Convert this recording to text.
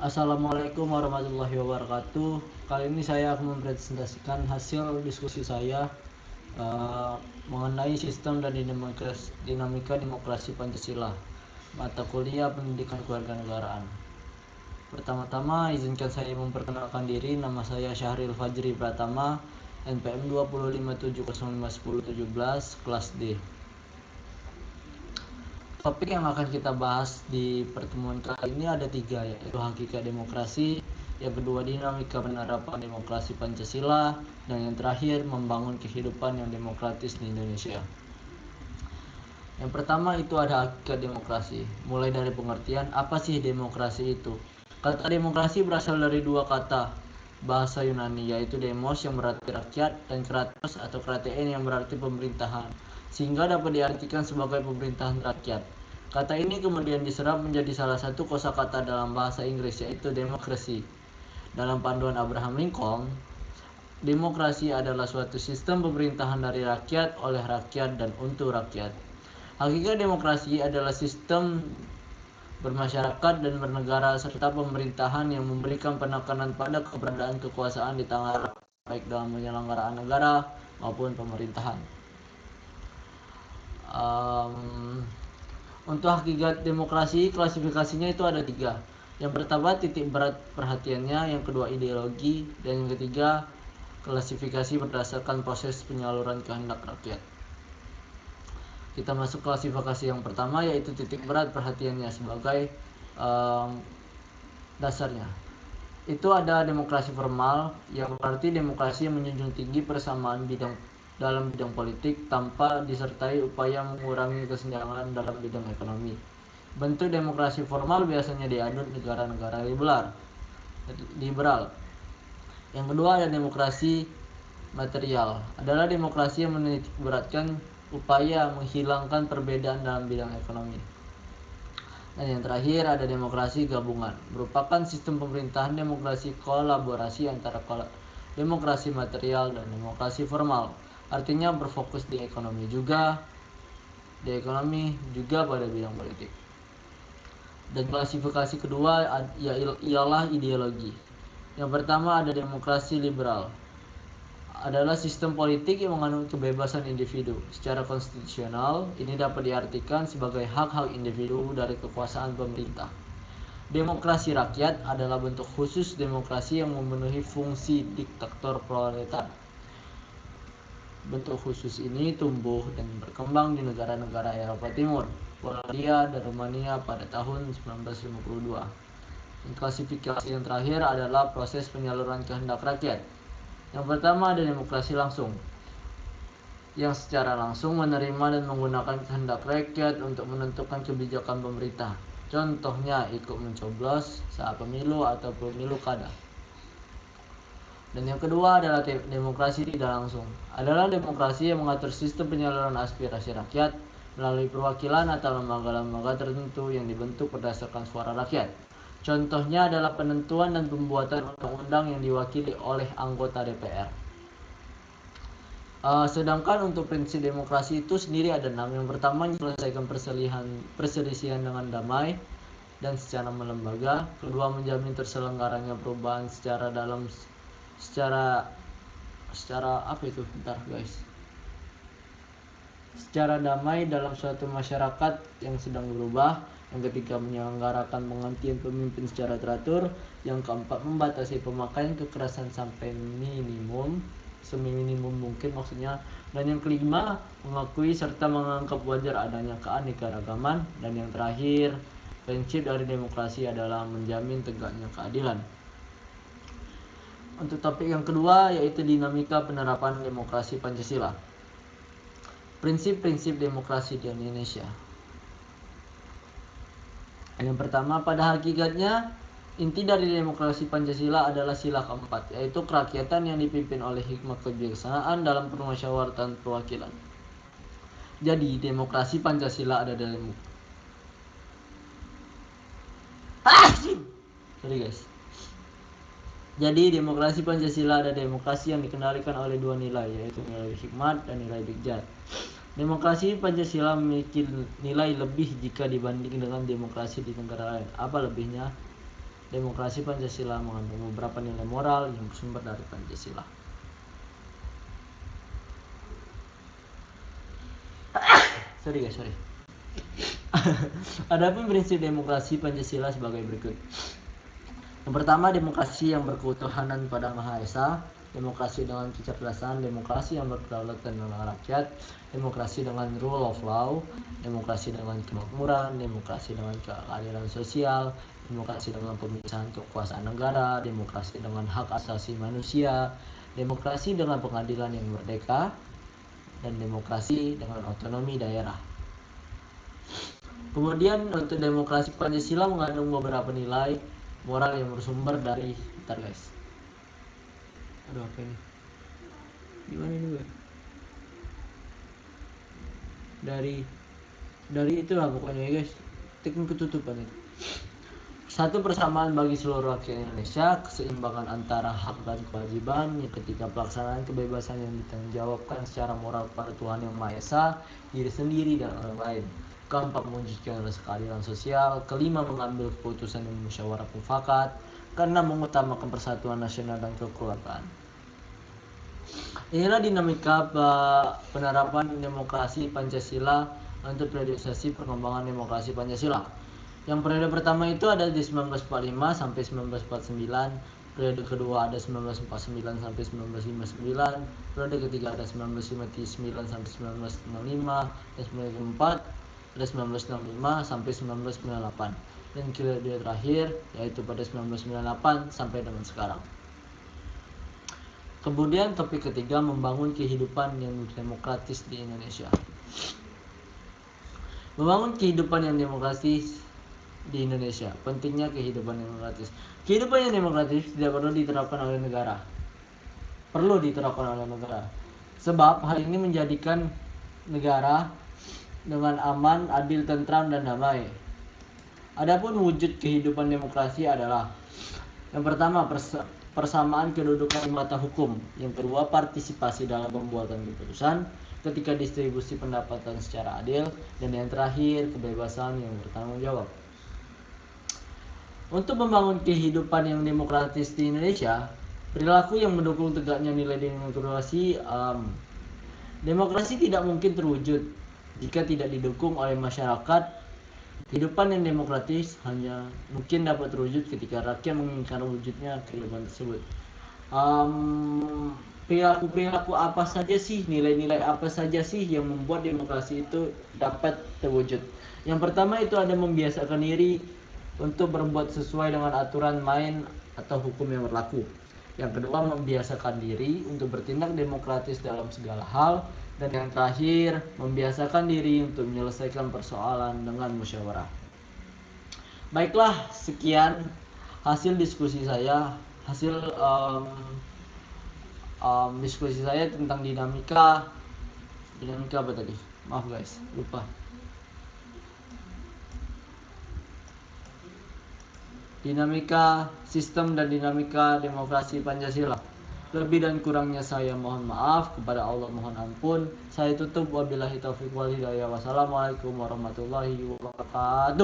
Assalamualaikum warahmatullahi wabarakatuh. Kali ini saya akan mempresentasikan hasil diskusi saya eh, mengenai sistem dan dinamika demokrasi Pancasila, mata kuliah pendidikan kewarganegaraan. Pertama-tama izinkan saya memperkenalkan diri. Nama saya Syahril Fajri Pratama, NPM 20570510717, kelas D. Topik yang akan kita bahas di pertemuan kali ini ada tiga, yaitu hakikat demokrasi, yang kedua dinamika penerapan demokrasi Pancasila, dan yang terakhir membangun kehidupan yang demokratis di Indonesia. Yang pertama itu ada hakikat demokrasi. Mulai dari pengertian apa sih demokrasi itu. Kata demokrasi berasal dari dua kata bahasa Yunani, yaitu demos yang berarti rakyat dan kratos atau kratein yang berarti pemerintahan, sehingga dapat diartikan sebagai pemerintahan rakyat. Kata ini kemudian diserap menjadi salah satu kosakata dalam bahasa Inggris, yaitu demokrasi. Dalam panduan Abraham Lincoln, demokrasi adalah suatu sistem pemerintahan dari rakyat, oleh rakyat, dan untuk rakyat. Hakikat demokrasi adalah sistem bermasyarakat dan bernegara serta pemerintahan yang memberikan penekanan pada keberadaan kekuasaan di tangan rakyat, baik dalam penyelenggaraan negara maupun pemerintahan. Untuk hakikat demokrasi, klasifikasinya itu ada tiga. Yang pertama titik berat perhatiannya, yang kedua ideologi, dan yang ketiga klasifikasi berdasarkan proses penyaluran kehendak rakyat. Kita masuk klasifikasi yang pertama, yaitu titik berat perhatiannya sebagai dasarnya. Itu ada demokrasi formal, yang berarti demokrasi yang menjunjung tinggi persamaan dalam bidang politik tanpa disertai upaya mengurangi kesenjangan dalam bidang ekonomi. Bentuk demokrasi formal biasanya dianut negara-negara liberal. Yang kedua ada demokrasi material, adalah demokrasi yang menitikberatkan upaya menghilangkan perbedaan dalam bidang ekonomi. Dan yang terakhir ada demokrasi gabungan, merupakan sistem pemerintahan demokrasi kolaborasi antara demokrasi material dan demokrasi formal. Artinya berfokus di ekonomi juga pada bidang politik. Dan klasifikasi kedua ialah ideologi. Yang pertama ada demokrasi liberal, adalah sistem politik yang menganut kebebasan individu. Secara konstitusional, ini dapat diartikan sebagai hak-hak individu dari kekuasaan pemerintah. Demokrasi rakyat adalah bentuk khusus demokrasi yang memenuhi fungsi diktator proletar. Bentuk khusus ini tumbuh dan berkembang di negara-negara Eropa Timur, Polandia, dan Rumania pada tahun 1952. Dan klasifikasi yang terakhir adalah proses penyaluran kehendak rakyat. Yang pertama ada demokrasi langsung, yang secara langsung menerima dan menggunakan kehendak rakyat untuk menentukan kebijakan pemerintah. Contohnya ikut mencoblos saat pemilu atau pemilu kada. Dan yang kedua adalah demokrasi tidak langsung, adalah demokrasi yang mengatur sistem penyaluran aspirasi rakyat melalui perwakilan atau lembaga-lembaga tertentu yang dibentuk berdasarkan suara rakyat. Contohnya adalah penentuan dan pembuatan undang-undang yang diwakili oleh anggota DPR. Sedangkan untuk prinsip demokrasi itu sendiri ada 6. Yang pertama menyelesaikan perselisihan dengan damai dan secara melembaga. Kedua, menjamin terselenggaranya perubahan secara damai dalam suatu masyarakat yang sedang berubah. Yang ketiga, menyelenggarakan penggantian pemimpin secara teratur. Yang keempat, membatasi pemakaian kekerasan sampai seminimum mungkin maksudnya. Dan yang kelima, mengakui serta menganggap wajar adanya keanekaragaman. Dan yang terakhir, prinsip dari demokrasi adalah menjamin tegaknya keadilan. Untuk topik yang kedua yaitu dinamika penerapan demokrasi Pancasila. Prinsip-prinsip demokrasi di Indonesia. Yang pertama, pada hakikatnya inti dari demokrasi Pancasila adalah sila keempat, yaitu kerakyatan yang dipimpin oleh hikmat kebijaksanaan dalam permusyawaratan perwakilan. Jadi demokrasi Pancasila ada dalam Jadi demokrasi Pancasila ada demokrasi yang dikendalikan oleh dua nilai, yaitu nilai hikmat dan nilai bijak. Demokrasi Pancasila memiliki nilai lebih jika dibanding dengan demokrasi di negara lain. Apa lebihnya? Demokrasi Pancasila mengandung beberapa nilai moral yang bersumber dari Pancasila. Sorry. Adapun prinsip demokrasi Pancasila sebagai berikut. Yang pertama, demokrasi yang berketuhanan pada Maha Esa, demokrasi dengan kecerdasan, demokrasi yang berkedaulatan dengan rakyat, demokrasi dengan rule of law, demokrasi dengan kemakmuran, demokrasi dengan keadilan sosial, demokrasi dengan pemisahan kekuasaan negara, demokrasi dengan hak asasi manusia, demokrasi dengan pengadilan yang merdeka, dan demokrasi dengan otonomi daerah. Kemudian untuk demokrasi Pancasila mengandung beberapa nilai moral yang bersumber dari aduh apa ini? Gimana ini gue? Dari itulah pokoknya guys. Tekan ketutupan itu. Satu, persamaan bagi seluruh rakyat Indonesia, keseimbangan antara hak dan kewajiban. Yang ketiga, pelaksanaan kebebasan yang ditanggungjawabkan secara moral kepada Tuhan Yang Maha Esa, diri sendiri dan orang lain. Keempat, mewujudkan rasa keadilan sosial. Kelima, mengambil keputusan yang musyawarah mufakat. Keenam, mengutamakan persatuan nasional dan kekeluargaan. Inilah dinamika penerapan demokrasi Pancasila untuk periodisasi perkembangan demokrasi Pancasila. Yang periode pertama itu ada di 1945 sampai 1949, periode kedua ada 1949 sampai 1959, periode ketiga ada 1959 sampai 1965, dan periode keempat ada 1965 sampai 1998, dan periode terakhir yaitu pada 1998 sampai dengan sekarang. Kemudian topik ketiga, membangun kehidupan yang demokratis di Indonesia. Membangun kehidupan yang demokratis di Indonesia. Pentingnya kehidupan demokratis. Kehidupan yang demokratis tidak perlu diterapkan oleh negara. Perlu diterapkan oleh negara. Sebab hal ini menjadikan negara dengan aman, adil, tentram, dan damai. Adapun wujud kehidupan demokrasi adalah: yang pertama, persamaan kedudukan di mata hukum. Yang kedua, partisipasi dalam pembuatan keputusan. Ketiga, distribusi pendapatan secara adil. Dan yang terakhir, kebebasan yang bertanggung jawab. Untuk membangun kehidupan yang demokratis di Indonesia, perilaku yang mendukung tegaknya nilai demokrasi. Demokrasi tidak mungkin terwujud jika tidak didukung oleh masyarakat. Kehidupan yang demokratis hanya mungkin dapat terwujud ketika rakyat menginginkan wujudnya kehidupan tersebut. Perilaku apa saja sih, nilai-nilai apa saja sih yang membuat demokrasi itu dapat terwujud? Yang pertama itu ada membiasakan diri untuk berbuat sesuai dengan aturan main atau hukum yang berlaku. Yang kedua, membiasakan diri untuk bertindak demokratis dalam segala hal. Dan yang terakhir, membiasakan diri untuk menyelesaikan persoalan dengan musyawarah. Baiklah, sekian hasil diskusi saya, diskusi saya tentang dinamika apa tadi? Maaf guys, lupa. Dinamika sistem dan dinamika demokrasi Pancasila. Lebih dan kurangnya saya mohon maaf, kepada Allah mohon ampun. Saya tutup, wabillahi taufiq wal hidayah. Wassalamualaikum warahmatullahi wabarakatuh.